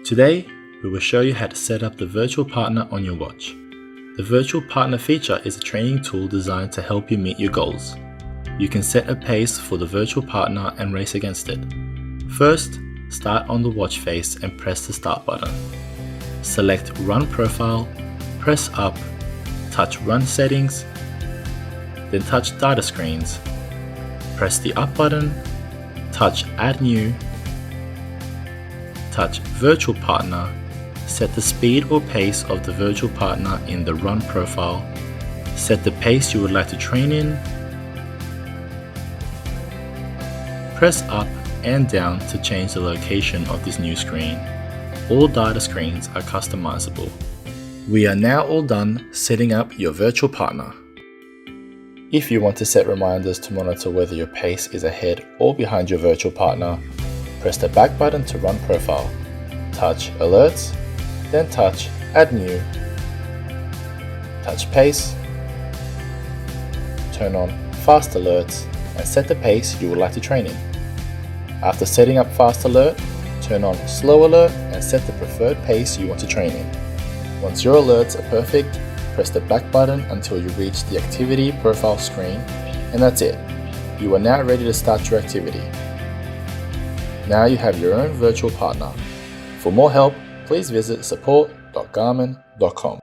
Today, we will show you how to set up the virtual partner on your watch. The virtual partner feature is a training tool designed to help you meet your goals. You can set a pace for the virtual partner and race against it. First, start on the watch face and press the start button. Select Run Profile, press up, touch Run Settings, then touch Data Screens. Press the up button, touch Add New, touch Virtual Partner, set the speed or pace of the virtual partner in the Run Profile, set the pace you would like to train in, press up and down to change the location of this new screen. All data screens are customizable. We are now all done setting up your virtual partner. If you want to set reminders to monitor whether your pace is ahead or behind your virtual partner, press the back button to Run Profile, touch Alerts, then touch Add New, touch Pace, turn on Fast Alerts and set the pace you would like to train in. After setting up Fast Alert, turn on Slow Alert and set the preferred pace you want to train in. Once your alerts are perfect, press the back button until you reach the activity profile screen, and that's it. You are now ready to start your activity. Now you have your own virtual partner. For more help, please visit support.garmin.com.